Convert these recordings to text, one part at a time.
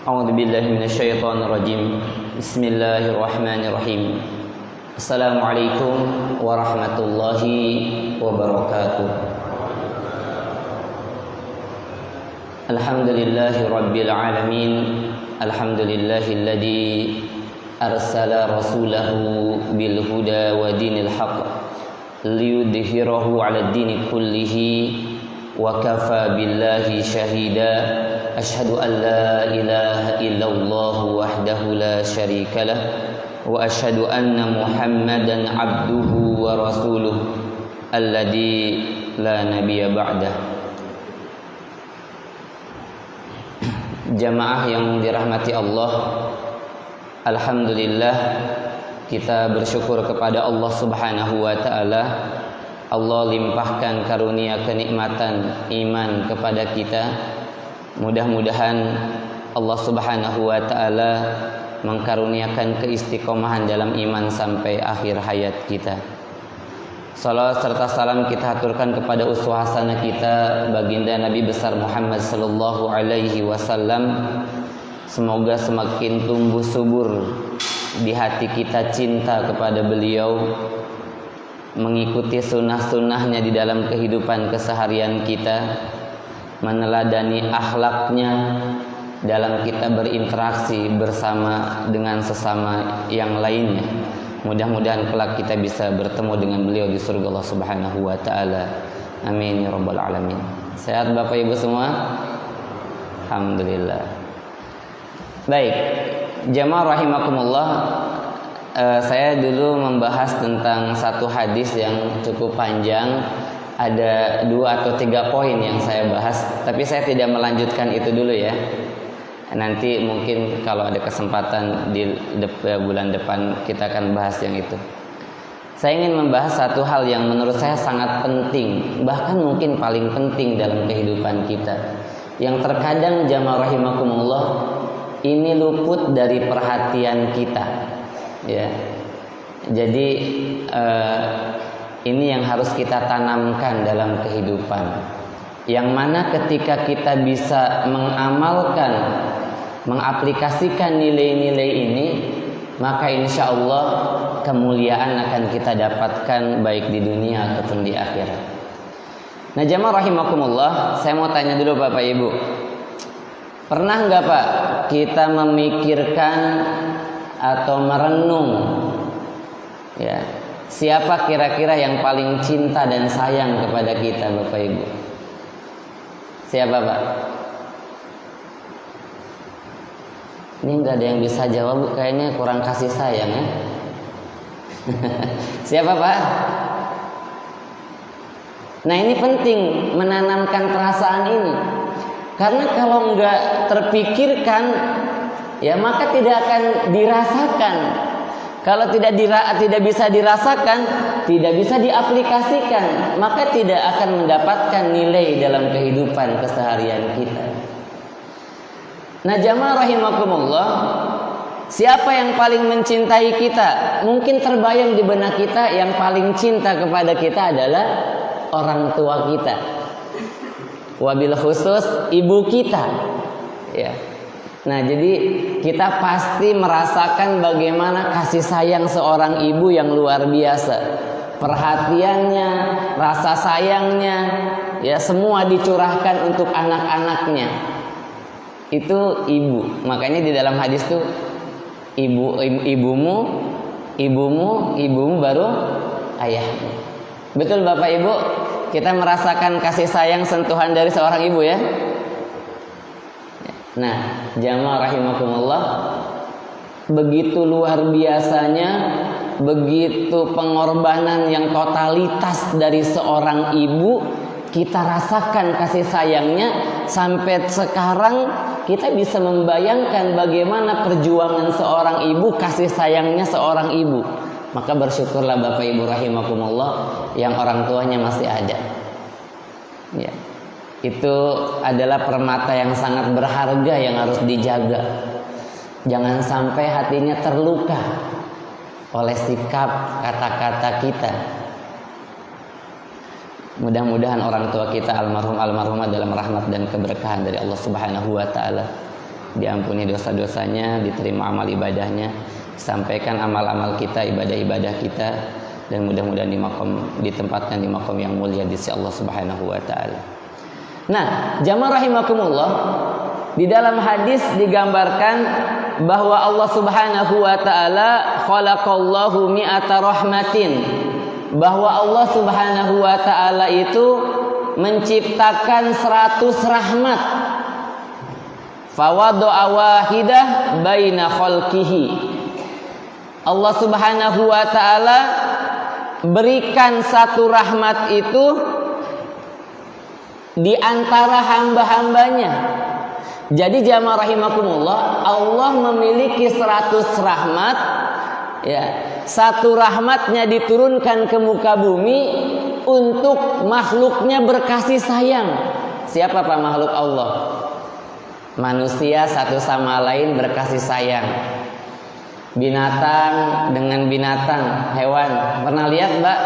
A'udzu billahi minasyaitonir rajim. Bismillahirrahmanirrahim. Assalamualaikum warahmatullahi wabarakatuh. Alhamdulillahi rabbil alamin. Alhamdulillahilladzi arsala rasulahu bil huda wa dinil haqq liyudhhirahu 'alad dini kullihi wa kafa billahi syahida. Asyhadu an la ilaha illallah wahdahu la syarika lah wa asyhadu anna Muhammadan abduhu wa rasuluh alladzi la nabiyya ba'dah. Jamaah yang dirahmati Allah, alhamdulillah kita bersyukur kepada Allah Subhanahu wa taala. Allah limpahkan karunia kenikmatan iman kepada kita. Mudah-mudahan Allah Subhanahu wa taala mengkaruniakan keistiqomahan dalam iman sampai akhir hayat kita. Salawat serta salam kita haturkan kepada uswah hasanah kita baginda Nabi besar Muhammad sallallahu alaihi wasallam. Semoga semakin tumbuh subur di hati kita cinta kepada beliau, mengikuti sunnah-sunnahnya di dalam kehidupan keseharian kita, meneladani akhlaknya dalam kita berinteraksi bersama dengan sesama yang lainnya. Mudah-mudahan kelak kita bisa bertemu dengan beliau di surga Allah Subhanahu wa taala. Amin ya rabbal alamin. Sehat Bapak Ibu semua? Alhamdulillah. Baik, jamaah rahimakumullah. Saya dulu membahas tentang satu hadis yang cukup panjang. Ada 2 atau 3 poin yang saya bahas, tapi saya tidak melanjutkan itu dulu ya. Nanti mungkin kalau ada kesempatan di bulan depan kita akan bahas yang itu. Saya ingin membahas satu hal yang menurut saya sangat penting, bahkan mungkin paling penting dalam kehidupan kita, yang terkadang jamaah rahimakumullah ini luput dari perhatian kita ya. Jadi ini yang harus kita tanamkan dalam kehidupan, yang mana ketika kita bisa mengamalkan, mengaplikasikan nilai-nilai ini, maka insya Allah kemuliaan akan kita dapatkan baik di dunia ataupun di akhirat. Nah jamaah rahimakumullah, saya mau tanya dulu Bapak Ibu, pernah nggak Pak kita memikirkan atau merenung ya, siapa kira-kira yang paling cinta dan sayang kepada kita Bapak Ibu? Siapa Pak? Ini nggak ada yang bisa jawab, kayaknya kurang kasih sayang ya. Siapa Pak? Nah ini penting menanamkan perasaan ini, karena kalau nggak terpikirkan ya maka tidak akan dirasakan. Kalau tidak bisa dirasakan, tidak bisa diaplikasikan, maka tidak akan mendapatkan nilai dalam kehidupan keseharian kita. Nah jamaah rahimakumullah, siapa yang paling mencintai kita? Mungkin terbayang di benak kita yang paling cinta kepada kita adalah orang tua kita, wabil khusus ibu kita ya. Nah jadi kita pasti merasakan bagaimana kasih sayang seorang ibu yang luar biasa. Perhatiannya, rasa sayangnya, ya semua dicurahkan untuk anak-anaknya. Itu ibu. Makanya di dalam hadis tuh ibumu baru ayahmu. Betul Bapak Ibu? Kita merasakan kasih sayang sentuhan dari seorang ibu ya. Nah, jamaah rahimakumullah, begitu luar biasanya, begitu pengorbanan yang totalitas dari seorang ibu. Kita rasakan kasih sayangnya sampai sekarang kita bisa membayangkan bagaimana perjuangan seorang ibu, kasih sayangnya seorang ibu. Maka bersyukurlah Bapak Ibu rahimakumullah yang orang tuanya masih ada. Ya. Itu adalah permata yang sangat berharga yang harus dijaga. Jangan sampai hatinya terluka oleh sikap kata-kata kita. Mudah-mudahan orang tua kita almarhumah dalam rahmat dan keberkahan dari Allah Subhanahu wa taala. Diampuni dosa-dosanya, diterima amal ibadahnya, sampaikan amal-amal kita, ibadah-ibadah kita, dan mudah-mudahan ditempatkan di makom yang mulia di sisi Allah Subhanahu wa taala. Nah, jamaah rahimakumullah, di dalam hadis digambarkan bahwa Allah Subhanahu wa taala khalaqallahu mi'ata rahmatin, bahwa Allah Subhanahu wa taala itu menciptakan 100 rahmat. Fawadda'a wahidah baina khalqihi. Allah Subhanahu wa taala berikan satu rahmat itu di antara hamba-hambanya. Jadi jamaah rahimakumullah, Allah memiliki 100 rahmat, ya. Satu rahmatnya diturunkan ke muka bumi untuk makhluknya berkasih sayang. Siapa Pak makhluk Allah? Manusia satu sama lain berkasih sayang. Binatang dengan binatang, hewan. Pernah lihat Mbak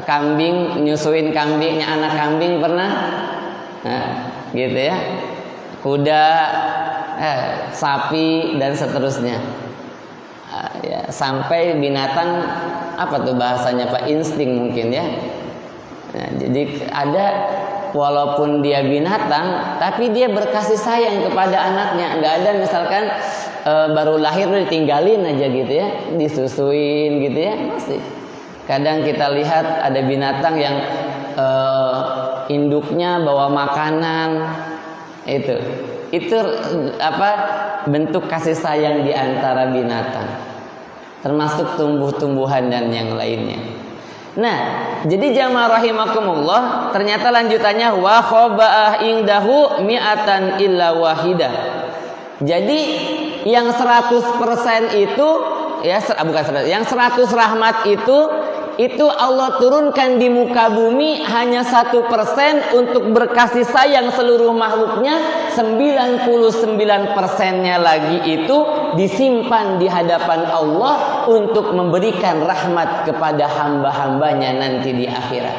kambing nyusuin kambingnya, anak kambing pernah? Nah, gitu ya. Kuda, sapi dan seterusnya. Ya, sampai binatang apa tuh bahasanya Pak, insting mungkin ya. Nah, jadi ada walaupun dia binatang tapi dia berkasih sayang kepada anaknya. Nggak ada misalkan baru lahir ditinggalin aja gitu ya, disusuin gitu ya. Masih kadang kita lihat ada binatang yang induknya bawa makanan, itu apa, bentuk kasih sayang di antara binatang, termasuk tumbuh-tumbuhan dan yang lainnya. Nah, jadi jamaah rahimakumullah, ternyata lanjutannya wa khaba'ah indahu mi'atan illa wahidah. Jadi yang 100% itu ya, bukan 100, yang 100 rahmat itu Allah turunkan di muka bumi hanya 1% untuk berkasih sayang seluruh makhluknya. 99%-nya lagi itu disimpan di hadapan Allah untuk memberikan rahmat kepada hamba-hambanya nanti di akhirat.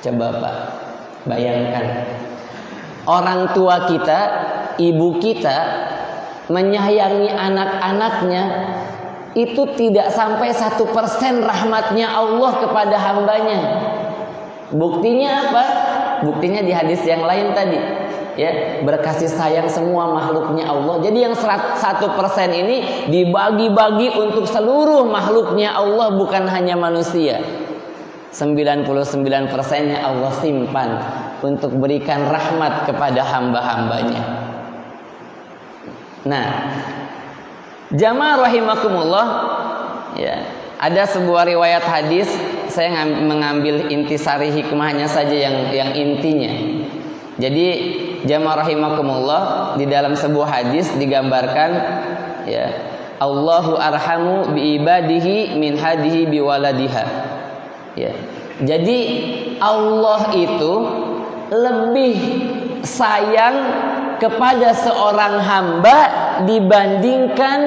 Coba Pak, bayangkan orang tua kita, ibu kita menyayangi anak-anaknya, itu tidak sampai 1% rahmatnya Allah kepada hambanya. Buktinya apa? Buktinya di hadis yang lain tadi, ya, berkasih sayang semua makhluknya Allah. Jadi yang 1% ini dibagi-bagi untuk seluruh makhluknya Allah, bukan hanya manusia. 99%-nya Allah simpan untuk berikan rahmat kepada hamba-hambanya. Nah, jamaah rahimakumullah, ya, ada sebuah riwayat hadis, saya mengambil intisari hikmahnya saja yang intinya. Jadi jamaah rahimakumullah, di dalam sebuah hadis digambarkan, ya, Allahu arhamu bi ibadihi min hadihi bi waladiha. Ya. Jadi Allah itu lebih sayang kepada seorang hamba dibandingkan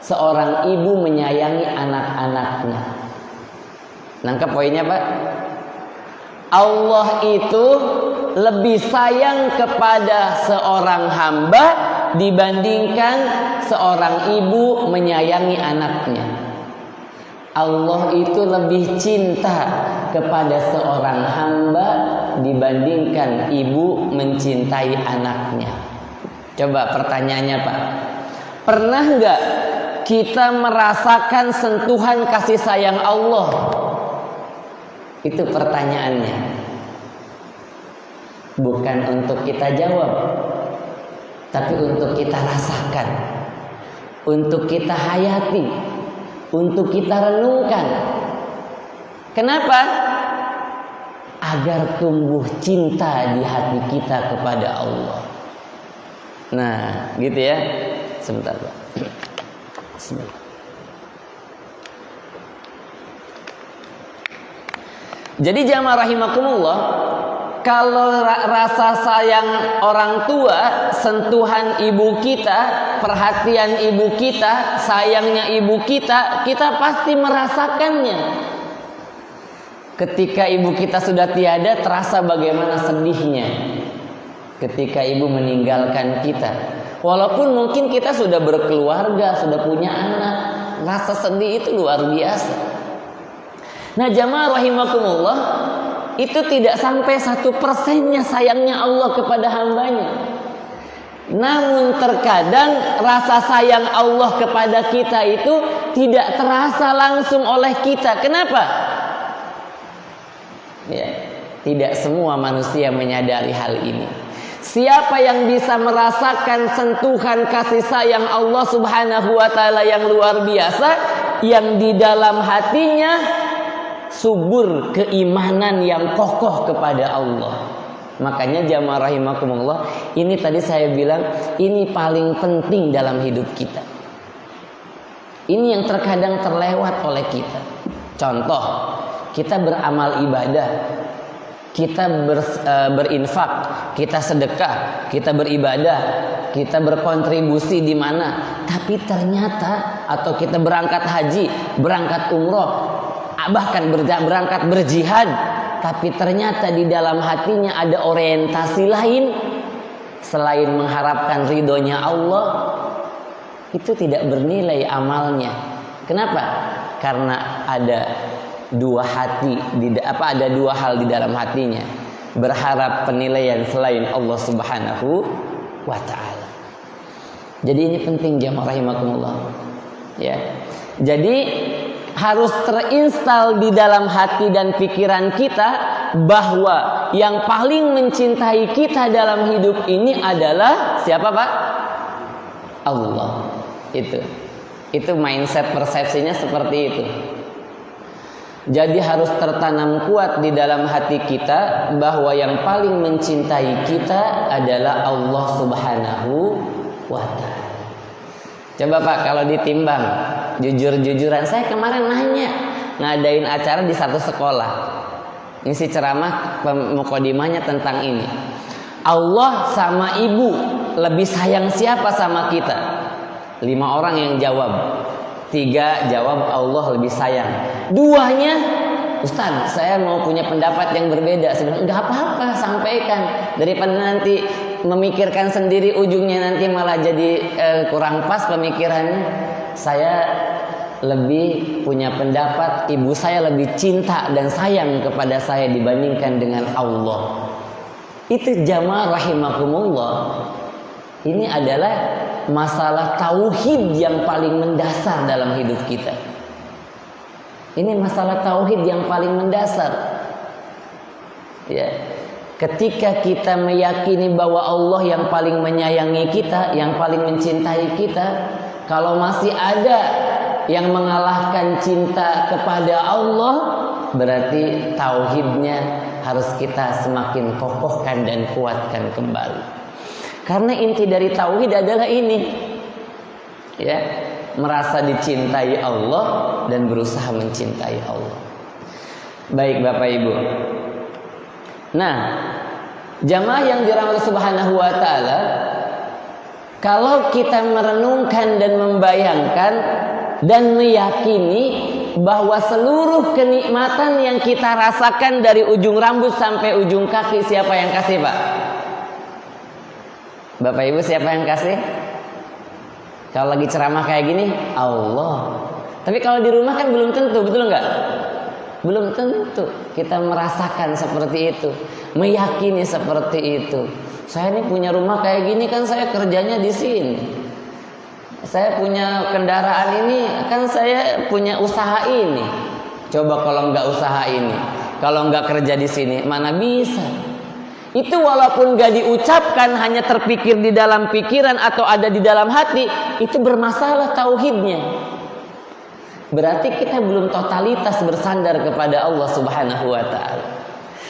seorang ibu menyayangi anak-anaknya. Nangkep poinnya Pak? Allah itu lebih sayang kepada seorang hamba dibandingkan seorang ibu menyayangi anaknya. Allah itu lebih cinta kepada seorang hamba dibandingkan ibu mencintai anaknya. Coba pertanyaannya Pak, pernah nggak kita merasakan sentuhan kasih sayang Allah? Itu pertanyaannya. Bukan untuk kita jawab, tapi untuk kita rasakan. untuk kita hayati, untuk kita renungkan. Kenapa? Agar tumbuh cinta di hati kita kepada Allah. Nah, gitu ya. Sebentar, Pak. Bismillah. Jadi jamaah rahimakumullah, kalau rasa sayang orang tua, sentuhan ibu kita, perhatian ibu kita, sayangnya ibu kita, kita pasti merasakannya. Ketika ibu kita sudah tiada, terasa bagaimana sedihnya ketika ibu meninggalkan kita. Walaupun mungkin kita sudah berkeluarga, sudah punya anak, rasa sedih itu luar biasa. Nah jamaah rahimakumullah, itu tidak sampai 1%-nya sayangnya Allah kepada hambanya. Namun terkadang rasa sayang Allah kepada kita itu tidak terasa langsung oleh kita. Kenapa? Ya, tidak semua manusia menyadari hal ini. Siapa yang bisa merasakan sentuhan kasih sayang Allah Subhanahu wa taala yang luar biasa, yang di dalam hatinya subur keimanan yang kokoh kepada Allah. Makanya jamaah rahimakumullah, ini tadi saya bilang ini paling penting dalam hidup kita. Ini yang terkadang terlewat oleh kita. Contoh, kita beramal ibadah, kita berinfak, kita sedekah, kita beribadah, kita berkontribusi di mana, tapi ternyata atau kita berangkat haji, berangkat umroh, bahkan berangkat berjihad, tapi ternyata di dalam hatinya ada orientasi lain selain mengharapkan ridhonya Allah, itu tidak bernilai amalnya. Kenapa? Karena ada dua hati, ada dua hal di dalam hatinya, berharap penilaian selain Allah Subhanahu wa taala. Jadi ini penting jamaah rahimakumullah. Ya. Jadi harus terinstal di dalam hati dan pikiran kita bahwa yang paling mencintai kita dalam hidup ini adalah siapa, Pak? Allah. Itu mindset persepsinya seperti itu. Jadi harus tertanam kuat di dalam hati kita bahwa yang paling mencintai kita adalah Allah Subhanahu wa taala. Coba Pak, kalau ditimbang jujur-jujuran, saya kemarin nanya, ngadain acara di satu sekolah, ngisi ceramah, mukadimahnya tentang ini, Allah sama ibu lebih sayang siapa sama kita? 5 orang yang jawab, 3 jawab Allah lebih sayang. 2-nya, Ustaz, saya mau punya pendapat yang berbeda. Sebenarnya enggak apa-apa, sampaikan, daripada nanti memikirkan sendiri ujungnya nanti malah jadi kurang pas pemikirannya. Saya lebih punya pendapat ibu saya lebih cinta dan sayang kepada saya dibandingkan dengan Allah. Itu jamaah rahimakumullah. Ini adalah masalah tauhid yang paling mendasar dalam hidup kita. Ini masalah tauhid yang paling mendasar. Ya. Ketika kita meyakini bahwa Allah yang paling menyayangi kita, yang paling mencintai kita, kalau masih ada yang mengalahkan cinta kepada Allah, berarti tauhidnya harus kita semakin kokohkan dan kuatkan kembali. Karena inti dari tauhid adalah ini, ya, merasa dicintai Allah dan berusaha mencintai Allah. Baik Bapak Ibu. Nah, jamaah yang dirahmati Subhanahu wa taala, kalau kita merenungkan dan membayangkan dan meyakini bahwa seluruh kenikmatan yang kita rasakan dari ujung rambut sampai ujung kaki, siapa yang kasih, Pak? Bapak Ibu, siapa yang kasih? Kalau lagi ceramah kayak gini, Allah. Tapi kalau di rumah kan belum tentu, betul nggak? Belum tentu kita merasakan seperti itu, meyakini seperti itu. Saya ini punya rumah kayak gini kan saya kerjanya di sini. Saya punya kendaraan ini kan saya punya usaha ini. Coba kalau nggak usaha ini, kalau nggak kerja di sini, mana bisa? Itu walaupun gak diucapkan, hanya terpikir di dalam pikiran atau ada di dalam hati, itu bermasalah tauhidnya. Berarti kita belum totalitas bersandar kepada Allah Subhanahu wa ta'ala.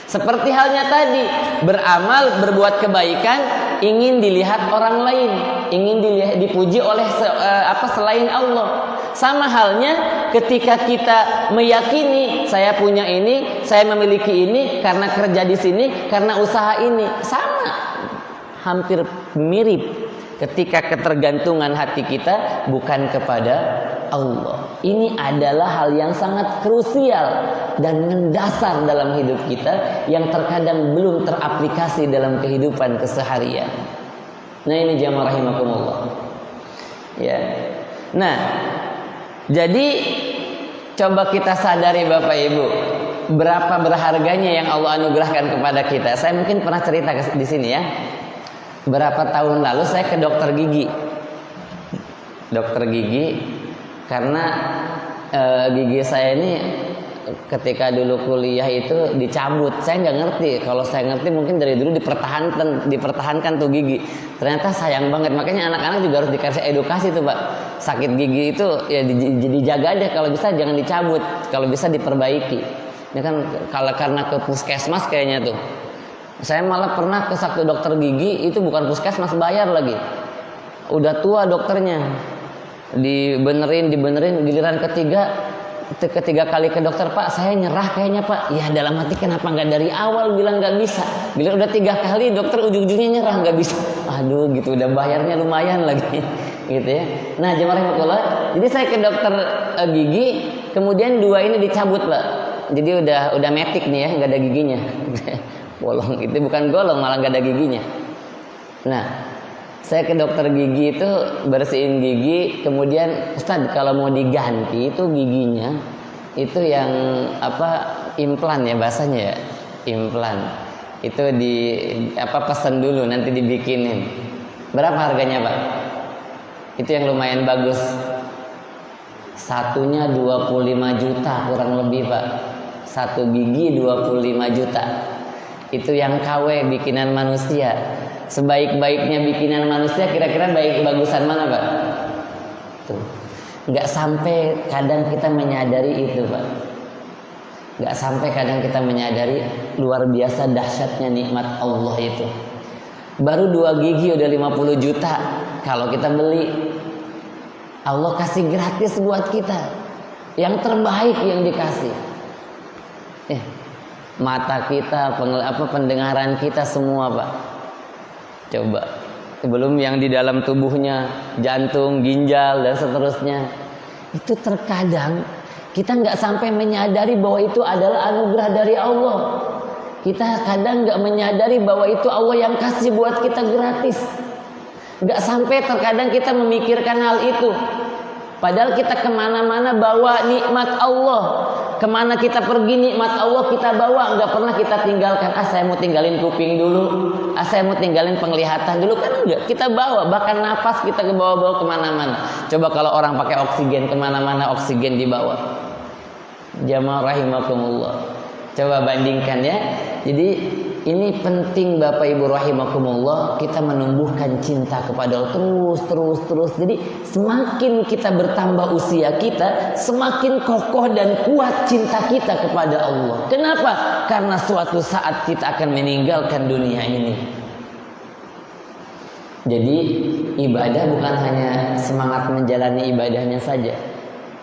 Seperti halnya tadi, beramal, berbuat kebaikan, ingin dilihat orang lain, ingin dipuji oleh selain Allah. Sama halnya ketika kita meyakini saya punya ini, saya memiliki ini karena kerja di sini, karena usaha ini. Sama, hampir mirip ketika ketergantungan hati kita bukan kepada Allah. Ini adalah hal yang sangat krusial dan mendasar dalam hidup kita yang terkadang belum teraplikasi dalam kehidupan keseharian. Nah, ini jamaah rahimakumullah. Ya. Nah, jadi coba kita sadari Bapak Ibu, berapa berharganya yang Allah anugerahkan kepada kita. Saya mungkin pernah cerita di sini ya. Berapa tahun lalu saya ke dokter gigi. Dokter gigi karena gigi saya ini ketika dulu kuliah itu dicabut. Saya nggak ngerti. Kalau saya ngerti mungkin dari dulu dipertahankan tuh gigi. Ternyata sayang banget. Makanya anak-anak juga harus dikasih edukasi tuh Pak. Sakit gigi itu ya dijaga aja, kalau bisa jangan dicabut, kalau bisa diperbaiki. Ini kan kalau karena ke puskesmas kayaknya tuh. Saya malah pernah ke satu dokter gigi, itu bukan puskesmas, bayar lagi. Udah tua dokternya. Dibenerin, giliran ketiga kali ke dokter, Pak saya nyerah kayaknya Pak. Ya dalam hati kenapa nggak dari awal bilang nggak bisa. Giliran udah 3 kali dokter ujung-ujungnya nyerah nggak bisa. Aduh gitu, udah bayarnya lumayan lagi gitu ya. Nah jemaah rahimakumullah, jadi saya ke dokter gigi, kemudian 2 ini dicabut Pak. Jadi udah metik nih ya, nggak ada giginya. Bolong, itu bukan golong, malah nggak ada giginya. Nah saya ke dokter gigi itu bersihin gigi, kemudian Ustaz kalau mau diganti itu giginya itu yang implan ya bahasanya ya, implan itu pesen dulu nanti dibikinin. Berapa harganya Pak? Itu yang lumayan bagus, satunya 25 juta kurang lebih Pak. 1 gigi 25 juta. Itu yang KW bikinan manusia. Sebaik-baiknya bikinan manusia kira-kira bagusan mana Pak? Tuh. Nggak sampai kadang kita menyadari itu Pak. Nggak sampai kadang kita menyadari luar biasa dahsyatnya nikmat Allah itu. Baru 2 gigi udah 50 juta kalau kita beli. Allah kasih gratis buat kita. Yang terbaik yang dikasih. Mata kita, pendengaran kita semua Pak. Coba. Belum yang di dalam tubuhnya, jantung, ginjal dan seterusnya. Itu terkadang kita nggak sampai menyadari bahwa itu adalah anugerah dari Allah. Kita kadang nggak menyadari bahwa itu Allah yang kasih buat kita gratis. Nggak sampai terkadang kita memikirkan hal itu. Padahal kita kemana-mana bawa nikmat Allah. Kemana kita pergi nikmat Allah kita bawa. Nggak pernah kita tinggalkan. Saya mau tinggalin kuping dulu. Saya mau tinggalin penglihatan dulu. Kan enggak. Kita bawa. Bahkan nafas kita ke bawah-bawah kemana-mana. Coba kalau orang pakai oksigen kemana-mana oksigen dibawa. Jamaah rahimakumullah. Coba bandingkan ya. Jadi ini penting Bapak Ibu rahimakumullah, kita menumbuhkan cinta kepada Allah terus. Jadi semakin kita bertambah usia kita, semakin kokoh dan kuat cinta kita kepada Allah. Kenapa? Karena suatu saat kita akan meninggalkan dunia ini. Jadi ibadah bukan hanya semangat menjalani ibadahnya saja,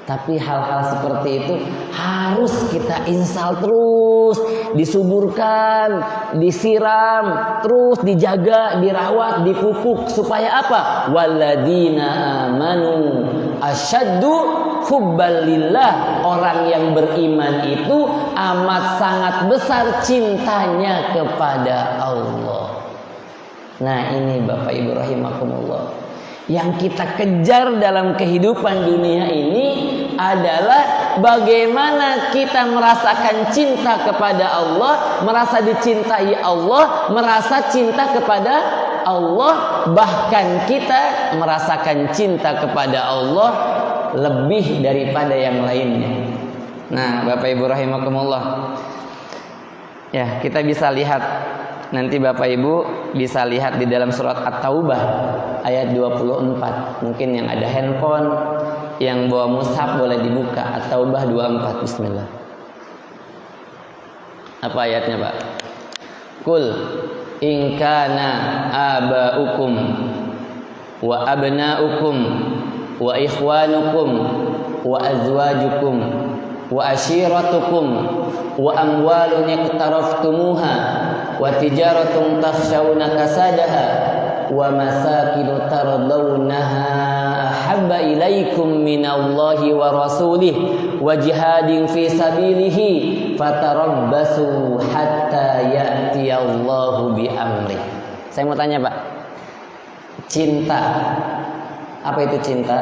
tapi hal-hal seperti itu harus kita install terus, disuburkan, disiram, terus dijaga, dirawat, dipupuk supaya apa? Walladzina amanu asyaddu hubban lillah. Orang yang beriman itu amat sangat besar cintanya kepada Allah. Nah, ini Bapak Ibu rahimakumullah, yang kita kejar dalam kehidupan dunia ini adalah bagaimana kita merasakan cinta kepada Allah, merasa dicintai Allah, merasa cinta kepada Allah, bahkan kita merasakan cinta kepada Allah lebih daripada yang lainnya. Nah, Bapak Ibu rahimakumullah, ya kita bisa lihat nanti Bapak Ibu bisa lihat di dalam surat At-Taubah ayat 24. Mungkin yang ada handphone, yang bawa mushaf boleh dibuka. At-Taubah 24. Bismillah. Apa ayatnya, Pak? Qul in kana aba'ukum wa abna'ukum wa ikhwanukum wa azwajukum wa ashiratukum wa amwalun iqtaraftumuha wa tijaratun takhshawna kasadaha wa masakinu tardawnaha ahabba ilaikum minallahi wa rasulih wa jihadin fi sabilihi fatarabbasu hatta ya'tiyallahu bi amri. Saya mau tanya, Pak. Cinta. Apa itu cinta?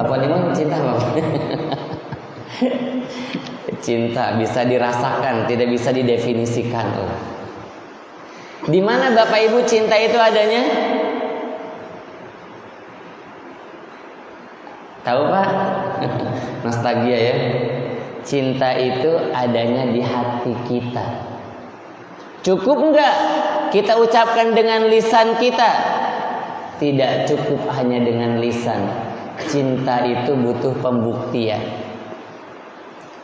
Apa Limun cinta apa? Cinta bisa dirasakan, tidak bisa didefinisikan. Di mana Bapak Ibu cinta itu adanya? Tahu, Pak? Nostalgia ya. Cinta itu adanya di hati kita. Cukup enggak kita ucapkan dengan lisan kita? Tidak cukup hanya dengan lisan. Cinta itu butuh pembuktian.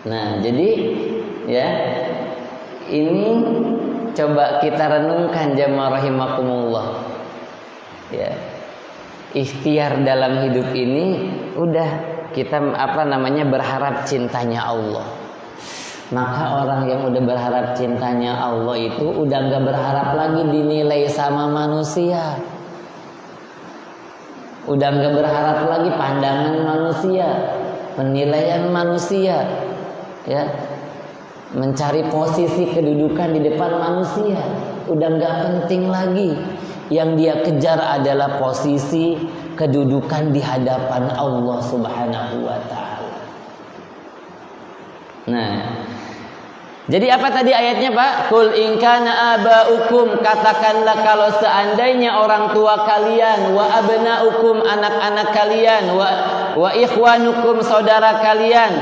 Nah, jadi ya, ini coba kita renungkan jamaah rahimakumullah. Ya. Ikhtiar dalam hidup ini udah kita berharap cintanya Allah. Maka orang yang udah berharap cintanya Allah itu udah gak berharap lagi dinilai sama manusia. Udah gak berharap lagi pandangan manusia, penilaian manusia, ya, mencari posisi kedudukan di depan manusia. Udah gak penting lagi. Yang dia kejar adalah posisi kedudukan di hadapan Allah Subhanahu wa ta'ala. Nah, jadi apa tadi ayatnya, Pak? Qul in kana aba'ukum, katakanlah kalau seandainya orang tua kalian, wa abna'ukum, anak-anak kalian, wa ikhwanukum, saudara kalian,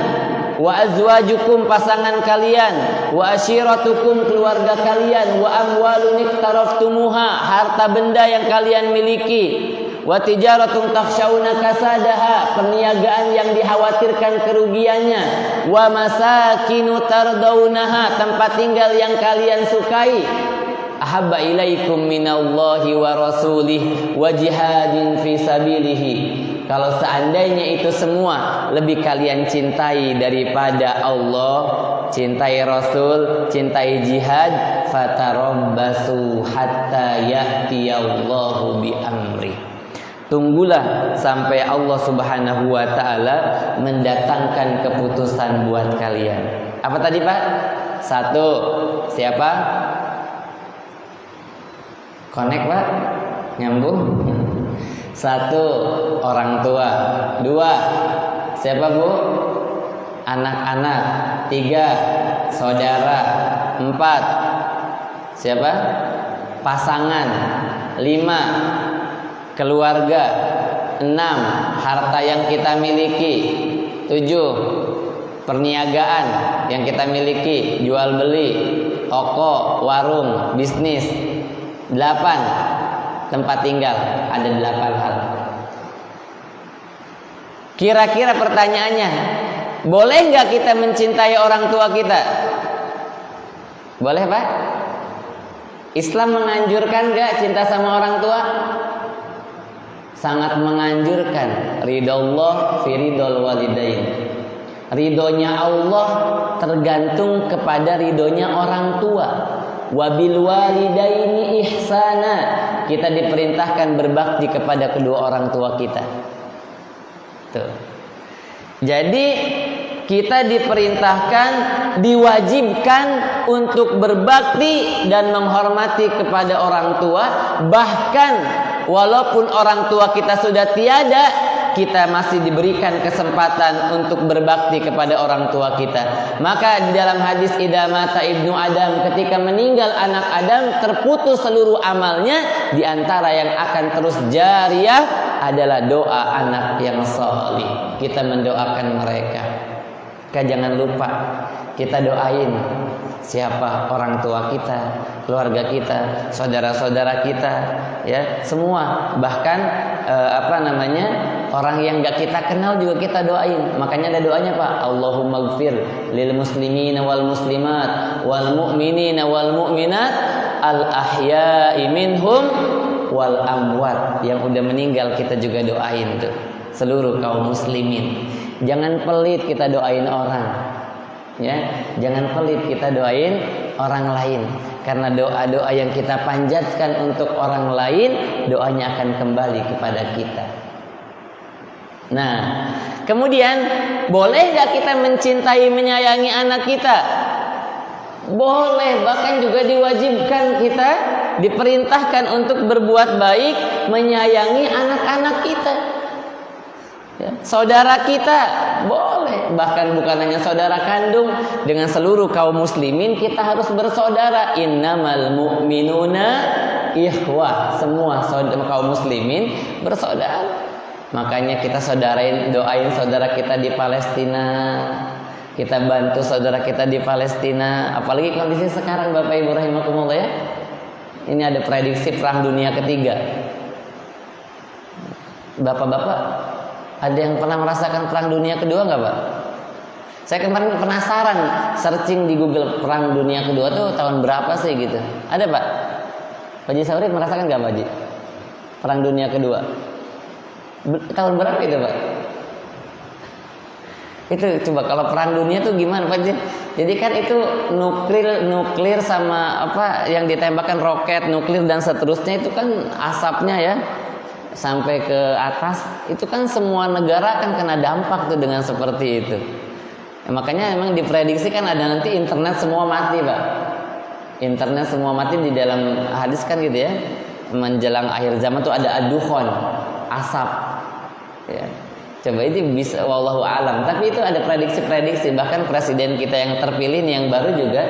wa azwajukum, pasangan kalian, wa ashiratukum, keluarga kalian, wa amwalun iqtaraftumuha, harta benda yang kalian miliki, wa tijaratun takhshawna kasadaha, perniagaan yang dikhawatirkan kerugiannya, wa masakinu tardawnaha, tempat tinggal yang kalian sukai, ahabba ilaikum minallahi wa rasulih wa jihadin fi sabilihi. Kalau seandainya itu semua lebih kalian cintai daripada Allah, cintai Rasul, cintai jihad, fatarabbasu hatta ya'tiyallahu bi amri. Tunggulah sampai Allah Subhanahu wa ta'ala mendatangkan keputusan buat kalian. Apa tadi, Pak? 1. Siapa? Connect, Pak? Nyambung? 1. Orang tua. 2. Siapa, Bu? Anak-anak. 3. Saudara. 4. Siapa? Pasangan. 5. Keluarga. 6. Harta yang kita miliki. 7. Perniagaan yang kita miliki, jual beli, toko, warung, bisnis. 8. Tempat tinggal, ada 8 hal. Kira-kira pertanyaannya, boleh nggak kita mencintai orang tua kita? Boleh, Pak? Islam menganjurkan nggak cinta sama orang tua? Sangat menganjurkan. Ridallah fi ridal walidain. Ridhonya Allah tergantung kepada ridhonya orang tua. Wabil walidaini ihsana, kita diperintahkan berbakti kepada kedua orang tua kita. Tuh. Jadi kita diperintahkan, diwajibkan untuk berbakti dan menghormati kepada orang tua. Bahkan walaupun orang tua kita sudah tiada, kita masih diberikan kesempatan untuk berbakti kepada orang tua kita. Maka di dalam hadis idza mata ibnu Adam, ketika meninggal anak Adam, terputus seluruh amalnya. Di antara yang akan terus jariyah adalah doa anak yang salih. Kita mendoakan mereka. Maka jangan lupa kita doain Siapa? Orang tua kita, keluarga kita, saudara-saudara kita, ya, semua. Bahkan orang yang gak kita kenal juga kita doain. Makanya ada doanya, Pak. Allahumma gfir lil muslimina wal muslimat wal mu'minina wal mu'minat al ahya'i minhum wal amwat. Yang udah meninggal kita juga doain tuh. Seluruh kaum muslimin. Jangan pelit kita doain orang. Ya, jangan pelit kita doain orang lain. Karena doa-doa yang kita panjatkan untuk orang lain, doanya akan kembali kepada kita. Nah, kemudian boleh gak kita mencintai, menyayangi anak kita? Boleh, bahkan juga diwajibkan kita, diperintahkan untuk berbuat baik, menyayangi anak-anak kita, ya, saudara kita, boleh. Bahkan bukan hanya saudara kandung, dengan seluruh kaum muslimin kita harus bersaudara. Innamal mu'minuna ikhwah. Semua kaum muslimin bersaudara. Makanya kita doain saudara kita di Palestina. Kita bantu saudara kita di Palestina. Apalagi kondisi sekarang, Bapak Ibu rahimakumullah, ya. Ini ada prediksi perang dunia ketiga. Bapak-bapak, ada yang pernah merasakan perang dunia kedua nggak, Pak? Saya kemarin penasaran, searching di Google perang dunia kedua tuh tahun berapa sih gitu. Ada, Pak? Pak Haji Saurid merasakan nggak, Pak Haji? Perang dunia kedua tahun berapa itu, Pak? Itu coba kalau perang dunia tuh gimana, Pak? Jadi kan itu nuklir sama apa yang ditembakkan roket nuklir dan seterusnya, itu kan asapnya ya sampai ke atas, itu kan semua negara akan kena dampak tuh dengan seperti itu. Makanya memang diprediksi kan ada nanti internet semua mati, Pak. Internet semua mati, di dalam hadis kan gitu ya. Menjelang akhir zaman tuh ada adukhon, asap. Ya. Coba itu bisa, wallahu alam. Tapi itu ada prediksi-prediksi. Bahkan presiden kita yang terpilih yang baru juga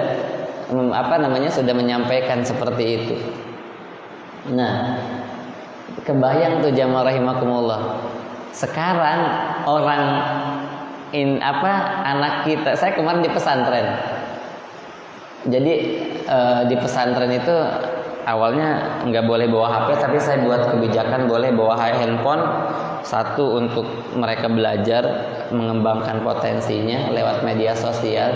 sudah menyampaikan seperti itu. Nah, kebayang tuh jamaah rahimakumullah. Sekarang anak kita, saya kemarin di pesantren. Jadi di pesantren itu awalnya nggak boleh bawa HP, tapi saya buat kebijakan boleh bawa handphone. Satu, untuk mereka belajar mengembangkan potensinya lewat media sosial.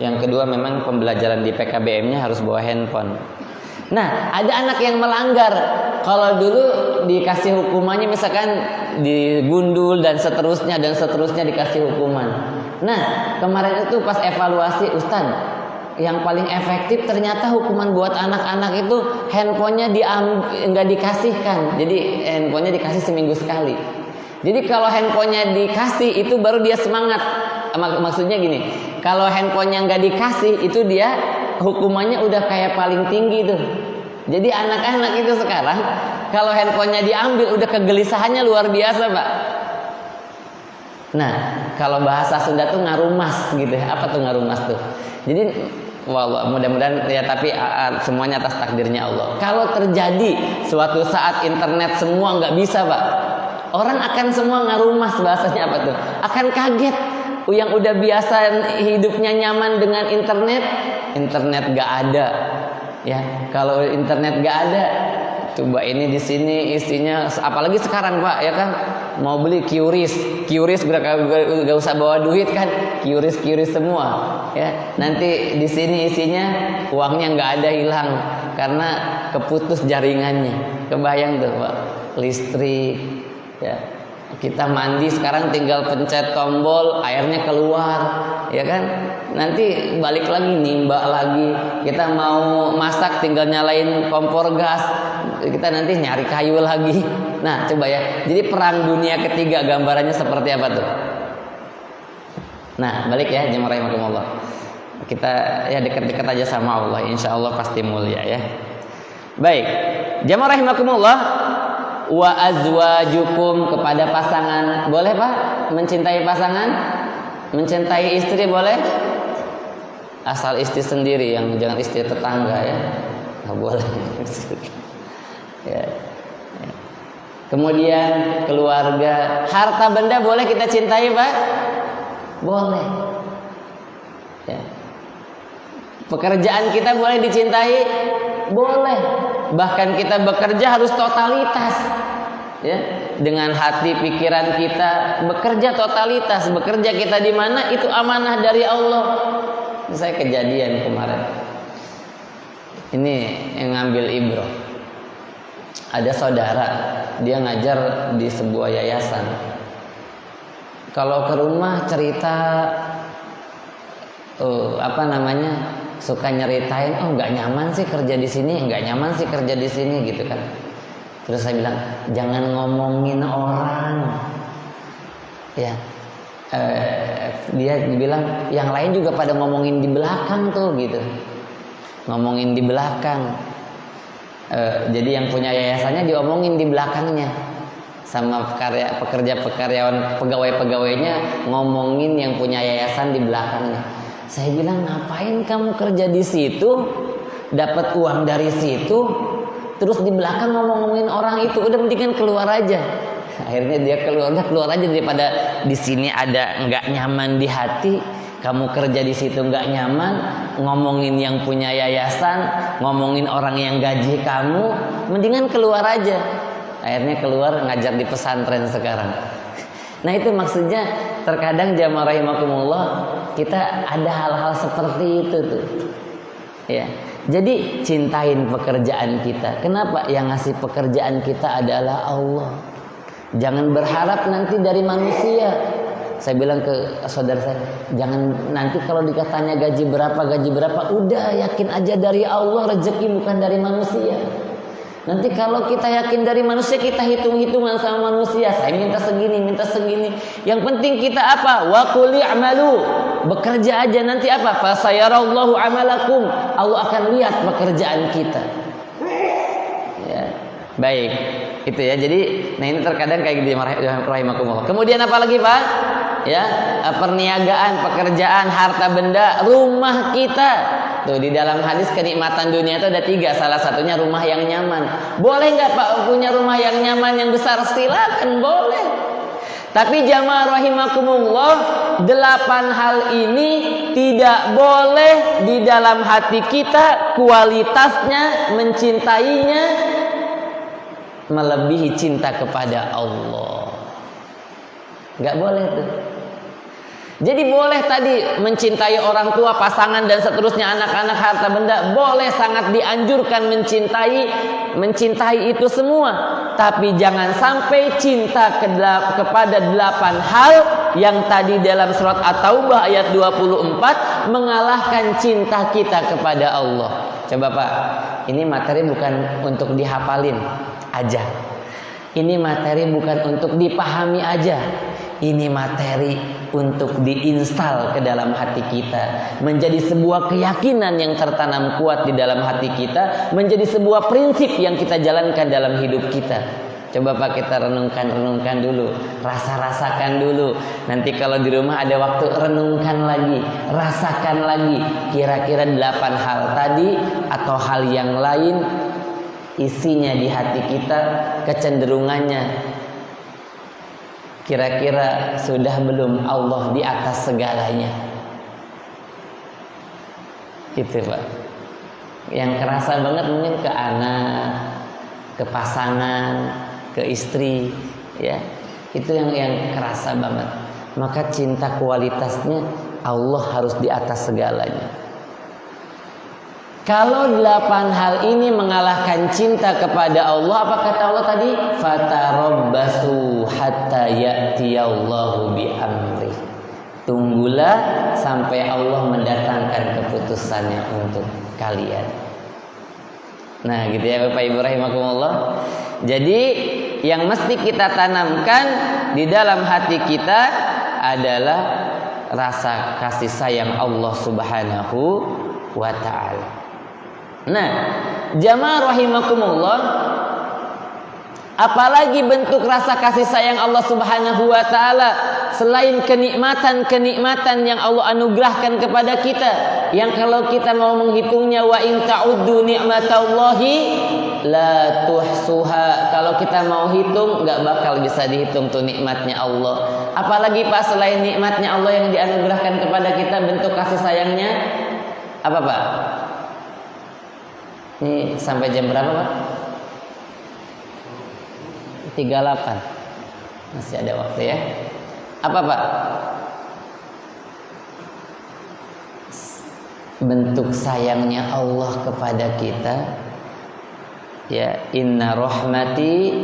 Yang kedua, memang pembelajaran di PKBM-nya harus bawa handphone. Nah, ada anak yang melanggar. Kalau dulu dikasih hukumannya misalkan digundul dan seterusnya dikasih hukuman. Nah, kemarin itu pas evaluasi, Ustaz, yang paling efektif ternyata hukuman buat anak-anak itu handphonenya nggak dikasihkan. Jadi handphonenya dikasih seminggu sekali. Jadi kalau handphonenya dikasih itu baru dia semangat. Maksudnya gini, kalau handphonenya nggak dikasih itu dia hukumannya udah kayak paling tinggi tuh. Jadi anak-anak itu sekarang kalau handphonenya diambil udah kegelisahannya luar biasa, Pak. Nah, kalau bahasa Sunda tuh ngarumas gitu. Apa tuh ngarumas tuh? Jadi wallah, mudah-mudahan ya, tapi semuanya atas takdirnya Allah. Kalau terjadi suatu saat internet semua nggak bisa, Pak, orang akan semua ngarumas, bahasanya apa tuh? Akan kaget. Yang udah biasa hidupnya nyaman dengan internet nggak ada. Ya, kalau internet nggak ada, coba ini di sini isinya, apalagi sekarang, Pak, ya kan, mau beli QRIS gak usah bawa duit kan, QRIS semua, ya. Nanti di sini isinya uangnya nggak ada, hilang karena keputus jaringannya. Kebayang tuh, Pak, listrik, ya. Kita mandi sekarang tinggal pencet tombol, airnya keluar, ya kan? Nanti balik lagi, nimba lagi. Kita mau masak tinggal nyalain kompor gas. Kita nanti nyari kayu lagi. Nah, coba ya. Jadi perang dunia ketiga gambarannya seperti apa tuh? Nah, balik ya, jemaah rahimakumullah. Kita ya dekat-dekat aja sama Allah, insya Allah pasti mulia ya. Baik, jemaah rahimakumullah. Wa azwajukum, kepada pasangan. Boleh, Pak, mencintai pasangan? Mencintai istri boleh? Asal istri sendiri, yang jangan istri tetangga ya. Nggak boleh. Ya. Kemudian keluarga, harta benda boleh kita cintai, Pak? Boleh. Ya. Pekerjaan kita boleh dicintai? Boleh. Bahkan kita bekerja harus totalitas. Ya, dengan hati pikiran kita bekerja totalitas. Bekerja kita di mana itu amanah dari Allah. Saya kejadian kemarin. Ini yang ngambil ibroh. Ada saudara, dia ngajar di sebuah yayasan. Kalau ke rumah cerita suka nyeritain, oh nggak nyaman sih kerja di sini, nggak nyaman sih kerja di sini gitu kan. Terus saya bilang, jangan ngomongin orang. Ya, dia bilang yang lain juga pada ngomongin di belakang tuh gitu, ngomongin di belakang. Jadi yang punya yayasannya diomongin di belakangnya, sama pekerja-pekerjaan pegawai-pegawainya ngomongin yang punya yayasan di belakangnya. Saya bilang, ngapain kamu kerja di situ, dapat uang dari situ, terus di belakang ngomongin orang itu? Udah mendingan keluar aja. Akhirnya dia keluar aja daripada di sini ada nggak nyaman di hati. Kamu kerja di situ nggak nyaman, ngomongin yang punya yayasan, ngomongin orang yang gaji kamu, mendingan keluar aja. Akhirnya keluar ngajar di pesantren sekarang. Nah itu maksudnya, terkadang jamaah rahimakumullah, kita ada hal-hal seperti itu tuh. Ya. Jadi cintain pekerjaan kita. Kenapa? Yang ngasih pekerjaan kita adalah Allah. Jangan berharap nanti dari manusia. Saya bilang ke saudara saya, jangan nanti kalau dikatanya gaji berapa, udah yakin aja dari Allah, rezeki bukan dari manusia. Nanti kalau kita yakin dari manusia, kita hitung-hitungan sama manusia. Saya minta segini. Yang penting kita apa? Wa qul i'malu. Bekerja aja, nanti apa? Fa sayarallahu amalakum. Allah akan lihat pekerjaan kita. Ya. Baik. Itu ya. Jadi, nah ini terkadang kayak gitu rahimakumullah. Kemudian apa lagi, Pak? Ya, perniagaan, pekerjaan, harta benda, rumah kita. Tuh di dalam hadis kenikmatan dunia itu ada 3. Salah satunya rumah yang nyaman. Boleh nggak Pak punya rumah yang nyaman yang besar? Silakan, boleh. Tapi jamaah rahimakumullah, 8 hal ini tidak boleh di dalam hati kita, kualitasnya, mencintainya melebihi cinta kepada Allah. Nggak boleh tuh. Jadi boleh tadi mencintai orang tua, pasangan dan seterusnya, anak-anak, harta benda, boleh, sangat dianjurkan mencintai itu semua. Tapi jangan sampai cinta kepada 8 hal yang tadi dalam surat At-Taubah ayat 24 mengalahkan cinta kita kepada Allah. Coba Pak, ini materi bukan untuk dihafalin aja. Ini materi bukan untuk dipahami aja. Ini materi untuk diinstal ke dalam hati kita, menjadi sebuah keyakinan yang tertanam kuat di dalam hati kita, menjadi sebuah prinsip yang kita jalankan dalam hidup kita. Coba Pak kita renungkan dulu, rasakan dulu. Nanti kalau di rumah ada waktu, renungkan lagi, rasakan lagi. Kira-kira 8 hal tadi atau hal yang lain isinya di hati kita, kecenderungannya kira-kira sudah belum Allah di atas segalanya? Itu Pak. Yang kerasa banget mungkin ke anak, ke pasangan, ke istri, ya. Itu yang kerasa banget. Maka cinta kualitasnya Allah harus di atas segalanya. Kalau 8 hal ini mengalahkan cinta kepada Allah, apa kata Allah tadi? Fatarabbasu hatta ya'tiyallahu bi'amri. Tunggulah sampai Allah mendatangkan keputusannya untuk kalian. Nah, gitu ya Bapak Ibu rahimakumullah. Jadi yang mesti kita tanamkan di dalam hati kita adalah rasa kasih sayang Allah Subhanahu wa ta'ala. Nah, jamaah rahimakumullah, apalagi bentuk rasa kasih sayang Allah Subhanahu wa ta'ala selain kenikmatan-kenikmatan yang Allah anugerahkan kepada kita, yang kalau kita mau menghitungnya, wa in ta'uddu ni'matallahi la tuhsuha, kalau kita mau hitung nggak bakal bisa dihitung tuh nikmatnya Allah. Apalagi Pak selain nikmatnya Allah yang dianugerahkan kepada kita, bentuk kasih sayangnya Apa Pak? Ini sampai jam berapa Pak? 38. Masih ada waktu ya. Apa Pak? Bentuk sayangnya Allah kepada kita. Ya, inna rahmati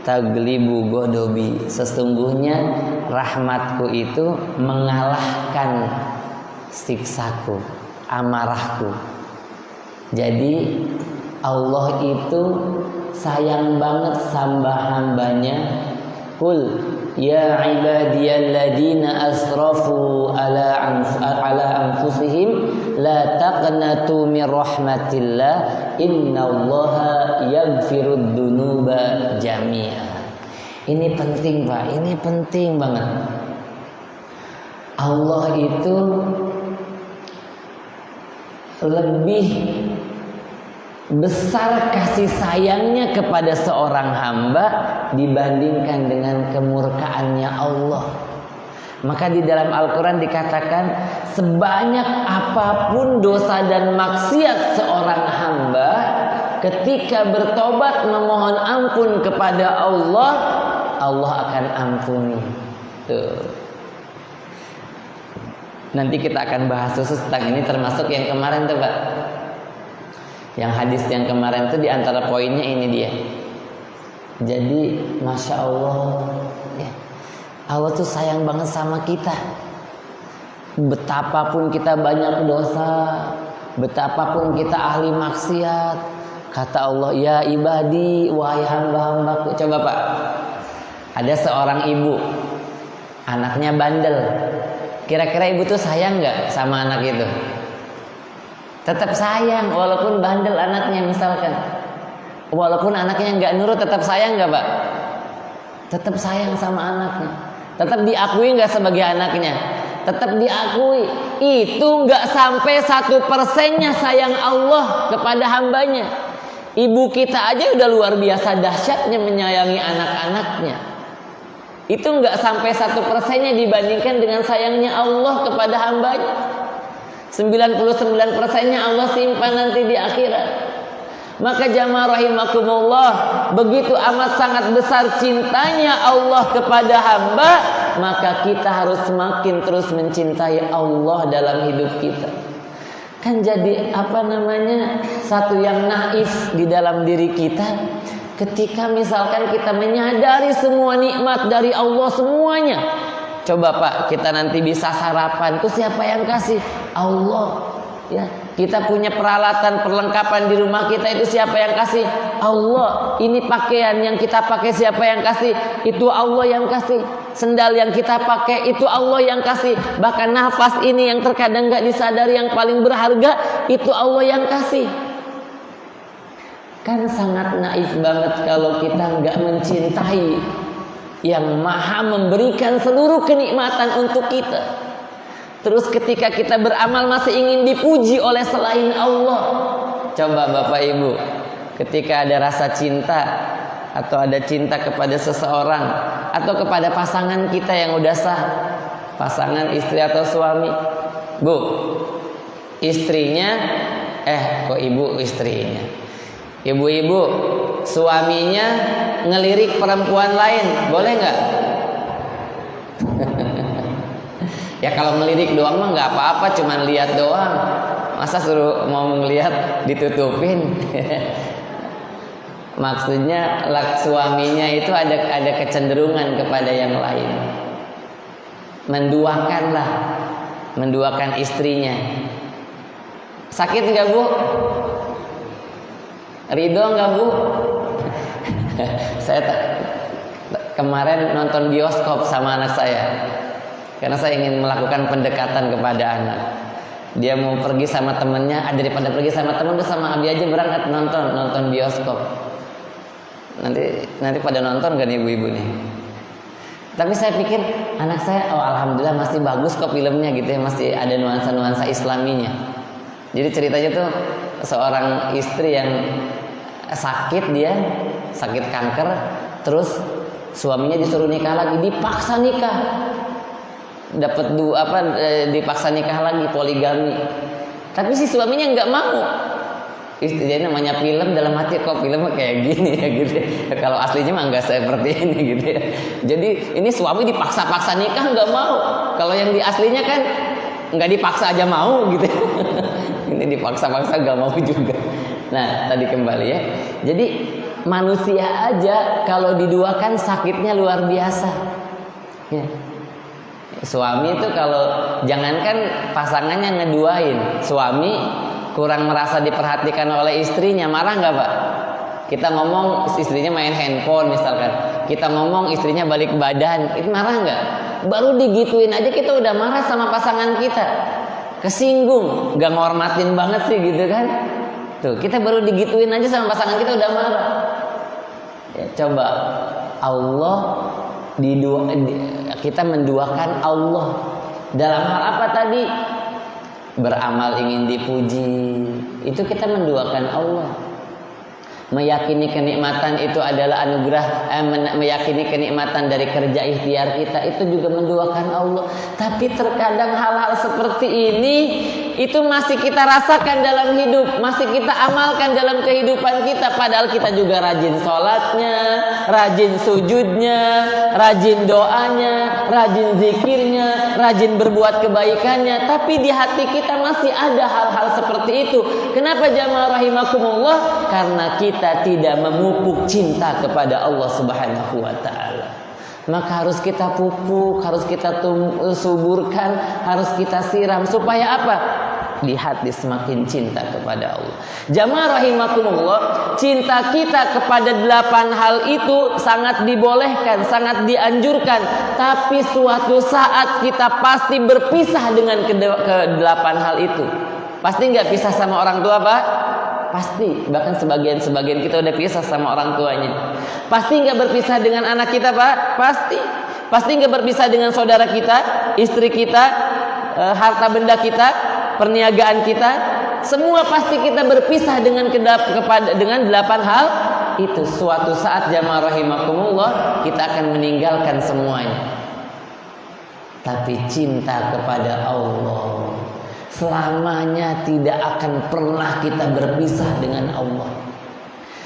taglibu godobi. Sesungguhnya rahmatku itu mengalahkan siksaku, amarahku. Jadi Allah itu sayang banget sama hambanya. Qul ya ibadiyalladzina asrafu ala anfusihim la taqnatu min rahmatillah innallaha yaghfirud dzunuba jami'a. Ini penting Pak, ini penting banget. Allah itu lebih besar kasih sayangnya kepada seorang hamba dibandingkan dengan kemurkaannya Allah. Maka di dalam Al-Quran dikatakan sebanyak apapun dosa dan maksiat seorang hamba, ketika bertobat memohon ampun kepada Allah, Allah akan ampuni. Tuh. Nanti kita akan bahas khusus tentang ini, termasuk yang kemarin tuh Pak. Yang hadis yang kemarin itu diantara poinnya ini dia. Jadi Masya Allah ya, Allah tuh sayang banget sama kita. Betapapun kita banyak dosa, betapapun kita ahli maksiat, kata Allah, ya ibadi, wahai hamba-hambaku. Coba Pak, ada seorang ibu, anaknya bandel. Kira-kira ibu tuh sayang gak sama anak itu? Tetap sayang walaupun bandel anaknya misalkan. Walaupun anaknya nggak nurut, tetap sayang nggak Pak? Tetap sayang sama anaknya. Tetap diakui nggak sebagai anaknya? Tetap diakui. Itu nggak sampai 1%-nya sayang Allah kepada hambanya. Ibu kita aja udah luar biasa dahsyatnya menyayangi anak-anaknya. Itu nggak sampai 1%-nya dibandingkan dengan sayangnya Allah kepada hambanya. 99%-nya Allah simpan nanti di akhirat. Maka jamaah rahimakumullah, begitu amat sangat besar cintanya Allah kepada hamba, maka kita harus semakin terus mencintai Allah dalam hidup kita. Kan jadi satu yang naif di dalam diri kita, ketika misalkan kita menyadari semua nikmat dari Allah semuanya. Coba Pak, kita nanti bisa sarapan, itu siapa yang kasih? Allah. Ya, kita punya peralatan perlengkapan di rumah kita, itu siapa yang kasih? Allah. Ini pakaian yang kita pakai, siapa yang kasih? Itu Allah yang kasih. Sendal yang kita pakai, itu Allah yang kasih. Bahkan nafas ini yang terkadang gak disadari yang paling berharga, itu Allah yang kasih. Kan sangat naif banget kalau kita gak mencintai yang maha memberikan seluruh kenikmatan untuk kita. Terus ketika kita beramal masih ingin dipuji oleh selain Allah. Coba Bapak Ibu, ketika ada rasa cinta atau ada cinta kepada seseorang atau kepada pasangan kita yang udah sah, pasangan istri atau suami. Bu, istrinya kok ibu istrinya. Ibu-ibu, suaminya ngelirik perempuan lain, boleh nggak? Ya kalau ngelirik doang mah nggak apa-apa, cuman lihat doang. Masa suruh mau ngelihat ditutupin? Maksudnya suaminya itu ada kecenderungan kepada yang lain. Menduakan istrinya. Sakit nggak Bu? Ridho nggak Bu? Saya kemarin nonton bioskop sama anak saya, karena saya ingin melakukan pendekatan kepada anak. Dia mau pergi sama temennya, daripada pergi sama temen, udah sama Abi aja berangkat nonton bioskop. Nanti pada nonton kan ibu-ibu nih. Tapi saya pikir anak saya, alhamdulillah masih bagus kok filmnya gitu ya, masih ada nuansa-nuansa Islaminya. Jadi ceritanya tuh seorang istri yang sakit kanker, terus suaminya disuruh nikah lagi, dipaksa nikah, dipaksa nikah lagi, poligami. Tapi si suaminya nggak mau. Istrinya namanya film, dalam hati kok film kayak gini ya gitu. Kalau aslinya mah nggak seperti ini gitu ya. Jadi ini suami dipaksa-paksa nikah nggak mau. Kalau yang di aslinya kan nggak dipaksa aja mau gitu. Ini dipaksa-paksa nggak mau juga. Nah tadi kembali ya. Jadi manusia aja kalau diduakan sakitnya luar biasa. Ya. Suami itu kalau jangankan pasangannya ngeduain, suami kurang merasa diperhatikan oleh istrinya, marah nggak Pak? Kita ngomong istrinya main handphone misalkan, kita ngomong istrinya balik badan, itu marah nggak? Baru digituin aja kita udah marah sama pasangan kita, kesinggung, nggak ngormatin banget sih gitu kan? Tuh kita baru digituin aja sama pasangan kita udah marah. Ya, coba Allah kita menduakan Allah dalam hal apa tadi? Beramal ingin dipuji, itu kita menduakan Allah. Meyakini kenikmatan itu adalah anugerah, meyakini kenikmatan dari kerja ikhtiar kita, itu juga menduakan Allah. Tapi terkadang hal-hal seperti ini itu masih kita rasakan dalam hidup, masih kita amalkan dalam kehidupan kita. Padahal kita juga rajin sholatnya, rajin sujudnya, rajin doanya, rajin zikirnya, rajin berbuat kebaikannya. Tapi di hati kita masih ada hal-hal seperti itu. Kenapa jamaah rahimakumullah? Karena kita tidak memupuk cinta kepada Allah Subhanahu wa ta'ala. Maka harus kita pupuk, harus kita suburkan, harus kita siram. Supaya apa? Di hati semakin cinta kepada Allah. Jamaah rahimakumullah, cinta kita kepada 8 hal itu sangat dibolehkan, sangat dianjurkan. Tapi suatu saat kita pasti berpisah dengan ke-8 hal itu. Pasti nggak pisah sama orang tua Pak? Pasti. Bahkan sebagian kita udah pisah sama orang tuanya. Pasti nggak berpisah dengan anak kita Pak? Pasti. Pasti nggak berpisah dengan saudara kita, istri kita, harta benda kita, perniagaan kita. Semua pasti kita berpisah dengan 8 hal itu. Suatu saat jamaah rahimakumullah kita akan meninggalkan semuanya. Tapi cinta kepada Allah selamanya tidak akan pernah kita berpisah dengan Allah.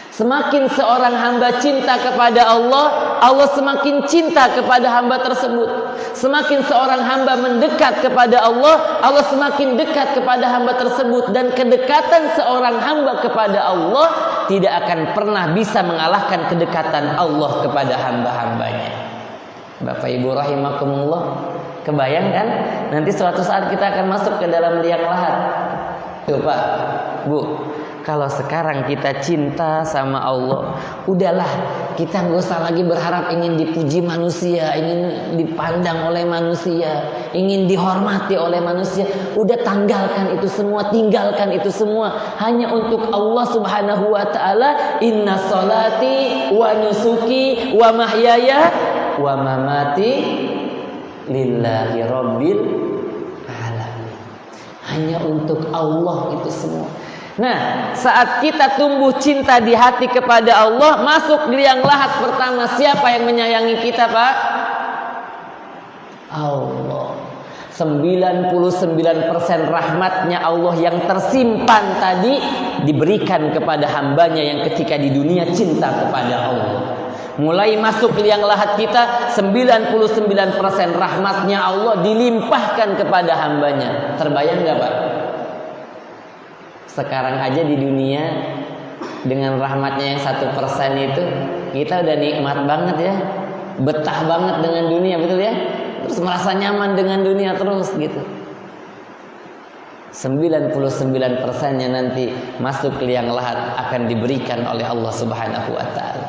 Semakin seorang hamba cinta kepada Allah, Allah semakin cinta kepada hamba tersebut. Semakin seorang hamba mendekat kepada Allah, Allah semakin dekat kepada hamba tersebut. Dan kedekatan seorang hamba kepada Allah tidak akan pernah bisa mengalahkan kedekatan Allah kepada hamba-hambanya. Bapak Ibu rahimakumullah, kebayang kan? Nanti suatu saat kita akan masuk ke dalam liang lahat. Tuh Pak, Bu, kalau sekarang kita cinta sama Allah, udahlah, kita nggak usah lagi berharap ingin dipuji manusia, ingin dipandang oleh manusia, ingin dihormati oleh manusia. Udah tanggalkan itu semua, tinggalkan itu semua. Hanya untuk Allah Subhanahu wa ta'ala. Inna sholati wa nusuki wa mahyaya wa mamati lillahi rabbil alamin. Hanya untuk Allah itu semua. Nah, saat kita tumbuh cinta di hati kepada Allah, masuk liang lahat pertama, siapa yang menyayangi kita Pak? Allah. 99% rahmatnya Allah yang tersimpan tadi diberikan kepada hambanya yang ketika di dunia cinta kepada Allah. Mulai masuk liang lahat kita, 99% rahmatnya Allah dilimpahkan kepada hambanya. Terbayang gak Pak? Sekarang aja di dunia dengan rahmatnya yang 1% itu, kita udah nikmat banget ya, betah banget dengan dunia, betul ya? Terus merasa nyaman dengan dunia terus gitu. 99%-nya nanti masuk liang lahat akan diberikan oleh Allah Subhanahu wa ta'ala.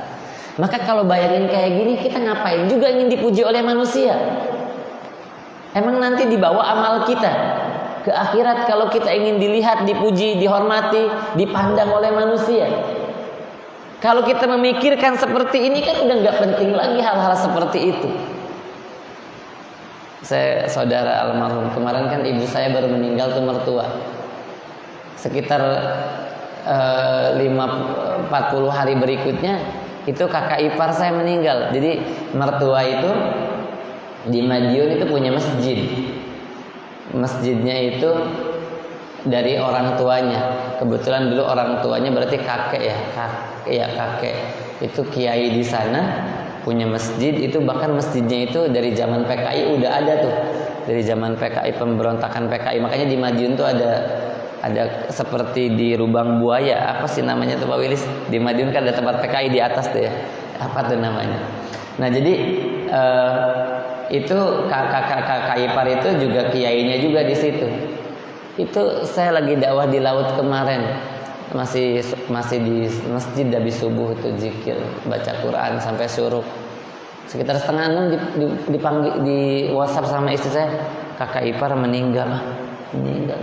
Maka kalau bayangin kayak gini, kita ngapain juga ingin dipuji oleh manusia? Emang nanti dibawa amal kita ke akhirat kalau kita ingin dilihat, dipuji, dihormati, dipandang oleh manusia? Kalau kita memikirkan seperti ini kan udah gak penting lagi hal-hal seperti itu. Saya saudara almarhum, kemarin kan ibu saya baru meninggal tuh mertua. Sekitar 40 hari berikutnya itu kakak ipar saya meninggal. Jadi mertua itu di Madiun itu punya masjid. Masjidnya itu dari orang tuanya. Kebetulan dulu orang tuanya berarti kakek ya, kakek itu kiai di sana, punya masjid. Itu bahkan masjidnya itu dari zaman PKI udah ada tuh, dari zaman PKI, pemberontakan PKI. Makanya di Madiun tuh ada seperti di Lubang Buaya, apa sih namanya tuh Pak Wilis? Di Madiun kan ada tempat PKI di atas tuh ya, apa tuh namanya? Nah jadi itu kakak ipar itu juga kiainya juga di situ. Itu saya lagi dakwah di laut kemarin, masih di masjid habis subuh itu zikir, baca Quran sampai suruh. Sekitar setengah 6 dipanggil di WhatsApp sama istri saya, kakak ipar meninggal.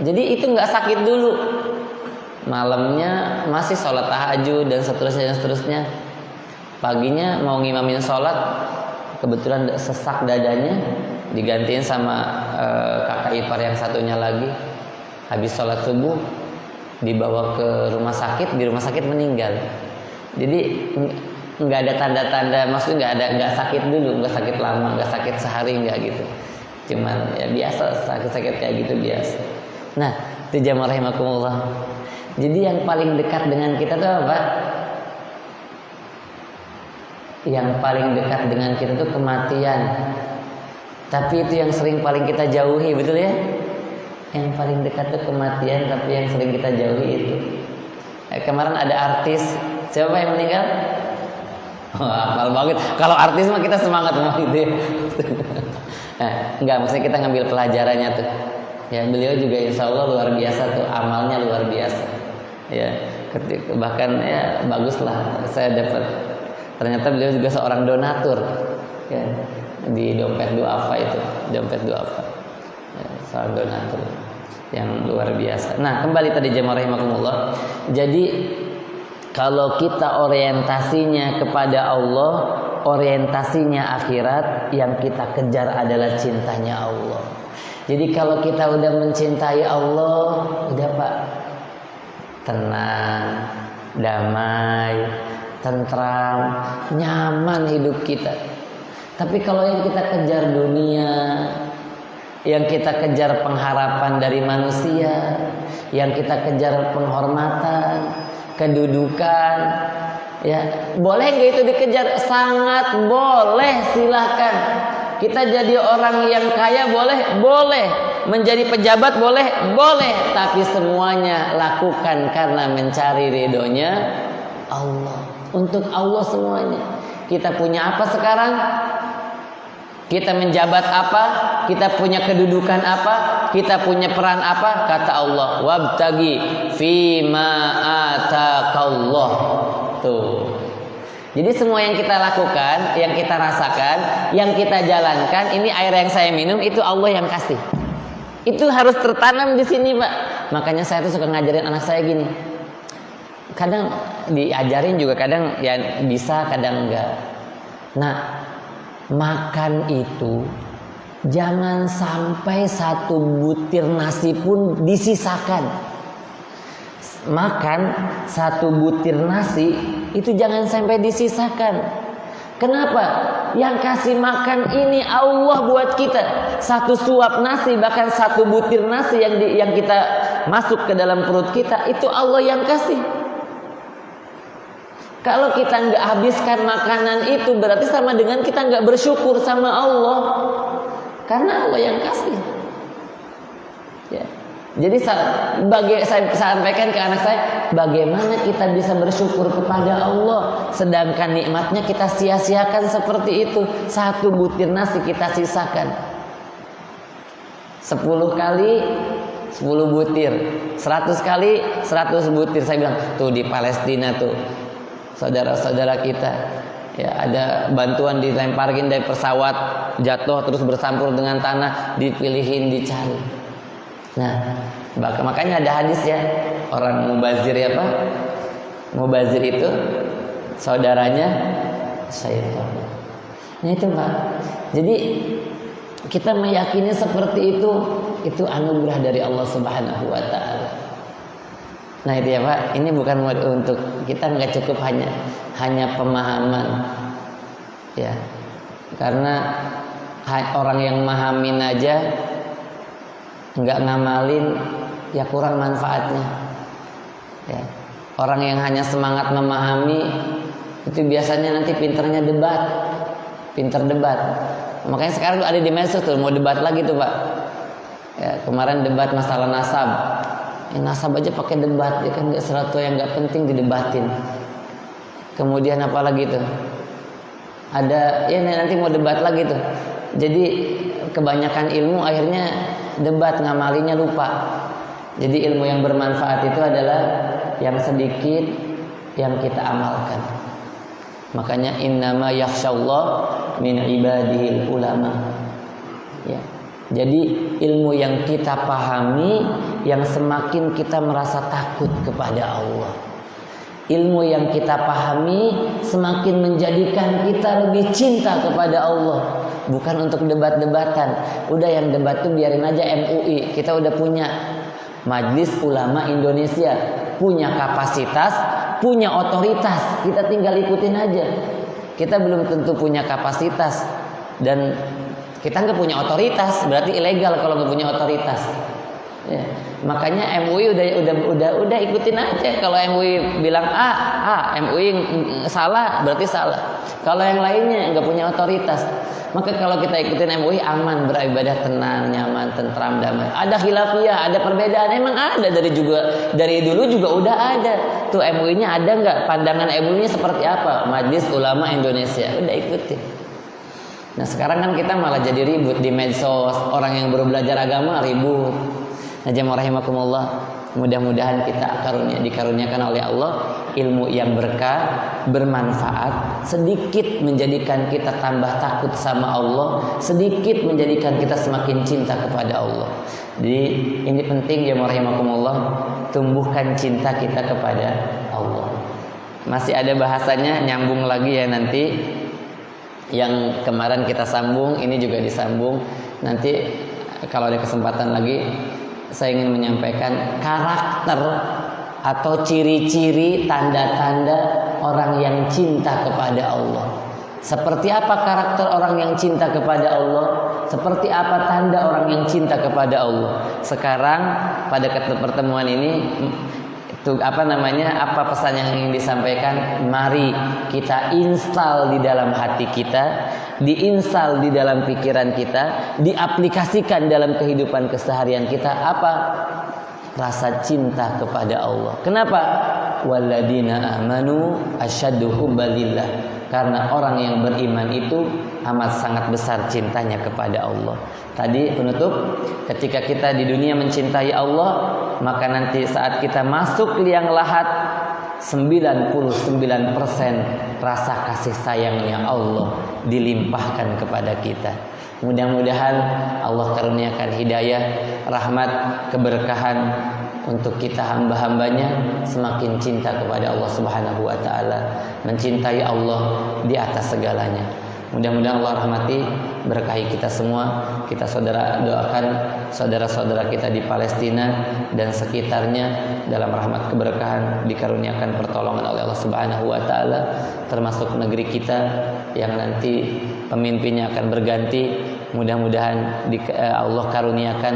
Jadi itu nggak sakit dulu, malamnya masih sholat tahajud dan seterusnya. Paginya mau ngimamin sholat, kebetulan sesak dadanya, digantiin sama kakak ipar yang satunya lagi. Habis sholat subuh dibawa ke rumah sakit, di rumah sakit meninggal. Jadi nggak ada tanda-tanda, maksudnya nggak sakit dulu, nggak sakit lama, nggak sakit sehari, nggak gitu. Cuman ya biasa, sakit-sakit kayak gitu biasa. Nah, itu jamaah rahimakumullah. Jadi yang paling dekat dengan kita tuh apa? Yang paling dekat dengan kita tuh kematian. Tapi itu yang sering paling kita jauhi, betul ya? Yang paling dekat tuh kematian, tapi yang sering kita jauhi itu. Kemarin ada artis, siapa yang meninggal? Hafal banget. Kalau artis mah kita semangat semua gitu ya. Enggak, maksudnya kita ngambil pelajarannya tuh. Ya, beliau juga insya Allah luar biasa tuh, amalnya luar biasa. Ya, bahkan ya bagus lah. Saya dapat, ternyata beliau juga seorang donatur. Ya, di dompet duafa itu, dompet duafa. Ya, seorang donatur yang luar biasa. Nah, kembali tadi jemaah rahimakumullah. Jadi kalau kita orientasinya kepada Allah, orientasinya akhirat, yang kita kejar adalah cintanya Allah. Jadi kalau kita udah mencintai Allah, udah Pak, tenang, damai, tentram, nyaman hidup kita. Tapi kalau yang kita kejar dunia, yang kita kejar pengharapan dari manusia, yang kita kejar penghormatan, kedudukan, ya boleh nggak itu dikejar? Sangat boleh, silahkan. Kita jadi orang yang kaya boleh, menjadi pejabat boleh, tapi semuanya lakukan karena mencari ridhonya Allah, untuk Allah semuanya. Kita punya apa sekarang? Kita menjabat apa? Kita punya kedudukan apa? Kita punya peran apa? Kata Allah, wabtagi fima atakallah. Tuh. Jadi semua yang kita lakukan, yang kita rasakan, yang kita jalankan, ini air yang saya minum itu Allah yang kasih. Itu harus tertanam di sini, Pak. Makanya saya tuh suka ngajarin anak saya gini. Kadang diajarin juga, kadang ya bisa, kadang enggak. Nah, makan itu jangan sampai satu butir nasi pun disisakan. Makan satu butir nasi itu jangan sampai disisakan. Kenapa? Yang kasih makan ini Allah buat kita. Satu suap nasi, bahkan satu butir nasi yang kita masuk ke dalam perut kita, itu Allah yang kasih. Kalau kita nggak habiskan makanan itu, berarti sama dengan kita nggak bersyukur sama Allah, karena Allah yang kasih. Ya. Jadi saya sampaikan ke anak saya, bagaimana kita bisa bersyukur kepada Allah, sedangkan nikmatnya kita sia-siakan seperti itu. Satu butir nasi kita sisakan, 10 kali 10 butir, 100 kali 100 butir. Saya bilang tuh di Palestina tuh, saudara-saudara kita, ya ada bantuan dilemparin dari pesawat, jatuh terus bersampur dengan tanah, dipilihin, dicari. Nah, makanya ada hadis ya, orang mubazir ya Pak, mubazir itu saudaranya syaitan. Nah itu Pak. Jadi kita meyakini seperti itu anugerah dari Allah Subhanahu wa taala. Nah itu ya Pak, ini bukan untuk kita, nggak cukup hanya pemahaman ya, karena orang yang mahamin aja nggak ngamalin ya kurang manfaatnya. Ya. Orang yang hanya semangat memahami itu biasanya nanti pinter debat. Makanya sekarang ada di medsos tuh mau debat lagi tuh Pak. Ya, kemarin debat masalah nasab. Nasab aja pakai debat, ya kan sesuatu yang nggak penting didebatin. Kemudian apa lagi tuh? Ada ya nanti mau debat lagi tuh. Jadi kebanyakan ilmu akhirnya debat, ngamalinya lupa. Jadi ilmu yang bermanfaat itu adalah yang sedikit yang kita amalkan. Makanya innama yakhsyallah min ibadihil ulama. Ya. Jadi ilmu yang kita pahami yang semakin kita merasa takut kepada Allah. Ilmu yang kita pahami semakin menjadikan kita lebih cinta kepada Allah. Bukan untuk debat-debatan. Udah yang debat tuh biarin aja MUI. Kita udah punya Majelis Ulama Indonesia, punya kapasitas, punya otoritas. Kita tinggal ikutin aja. Kita belum tentu punya kapasitas dan kita nggak punya otoritas, berarti ilegal kalau nggak punya otoritas. Ya. Makanya MUI udah ikutin aja. Kalau MUI bilang MUI salah berarti salah. Kalau yang lainnya nggak punya otoritas, maka kalau kita ikutin MUI aman, beribadah tenang, nyaman, tentram, damai. Ada khilafiyah, ada perbedaan, emang ada dari dulu juga udah ada. Tuh MUI-nya ada nggak? Pandangan MUI-nya seperti apa? Majelis Ulama Indonesia, udah ikutin. Nah sekarang kan kita malah jadi ribut di medsos. Orang yang baru belajar agama ribut. Nah jemaah rahimakumullah, mudah-mudahan kita dikaruniakan oleh Allah ilmu yang berkah, bermanfaat, sedikit menjadikan kita tambah takut sama Allah, sedikit menjadikan kita semakin cinta kepada Allah. Jadi ini penting jemaah rahimakumullah, tumbuhkan cinta kita kepada Allah. Masih ada bahasanya, nyambung lagi ya nanti. Yang kemarin kita sambung, ini juga disambung. Nanti kalau ada kesempatan lagi, saya ingin menyampaikan karakter atau ciri-ciri tanda-tanda orang yang cinta kepada Allah. Seperti apa karakter orang yang cinta kepada Allah? Seperti apa tanda orang yang cinta kepada Allah? Sekarang pada pertemuan ini apa pesan yang ingin disampaikan? Mari kita install di dalam hati kita, diinstal di dalam pikiran kita, diaplikasikan dalam kehidupan keseharian kita. Apa? Rasa cinta kepada Allah. Kenapa? Walladzina amanu asyaddu hubbalillah. Karena orang yang beriman itu amat sangat besar cintanya kepada Allah. Tadi penutup, ketika kita di dunia mencintai Allah, maka nanti saat kita masuk liang lahat 99% rasa kasih sayangnya Allah dilimpahkan kepada kita. Mudah-mudahan Allah karuniakan hidayah, rahmat, keberkahan untuk kita hamba-hambanya semakin cinta kepada Allah Subhanahu wa taala, mencintai Allah di atas segalanya. Mudah-mudahan Allah rahmati, berkahi kita semua. Kita doakan saudara-saudara kita di Palestina dan sekitarnya dalam rahmat keberkahan, dikaruniakan pertolongan oleh Allah Subhanahu wa taala, termasuk negeri kita yang nanti pemimpinnya akan berganti. Mudah-mudahan Allah karuniakan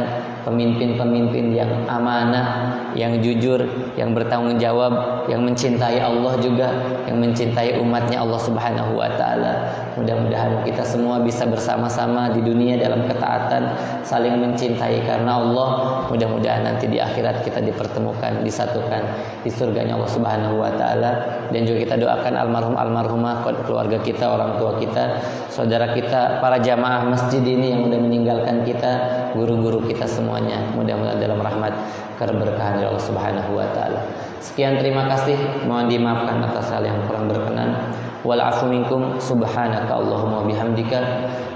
pemimpin-pemimpin yang amanah, yang jujur, yang bertanggung jawab, yang mencintai Allah juga, yang mencintai umatnya Allah Subhanahu wa taala. Mudah-mudahan kita semua bisa bersama-sama di dunia dalam ketaatan, saling mencintai karena Allah. Mudah-mudahan nanti di akhirat kita dipertemukan, disatukan di surganya Allah Subhanahu wa taala. Dan juga kita doakan almarhumah keluarga kita, orang tua kita, saudara kita, para jamaah masjid ini yang sudah meninggalkan kita, guru-guru kita semuanya. Mudah-mudahan dalam rahmat keberkahan dari Allah Subhanahu wa taala. Sekian, terima kasih. Mohon dimaafkan atas hal yang kurang berkenan. Wal afu minkum, subhanaka Allahumma bihamdika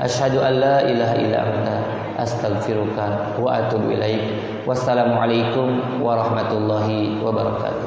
asyhadu an la ilaha illa anta astaghfiruka wa atubu ilaik. Wassalamualaikum warahmatullahi wabarakatuh.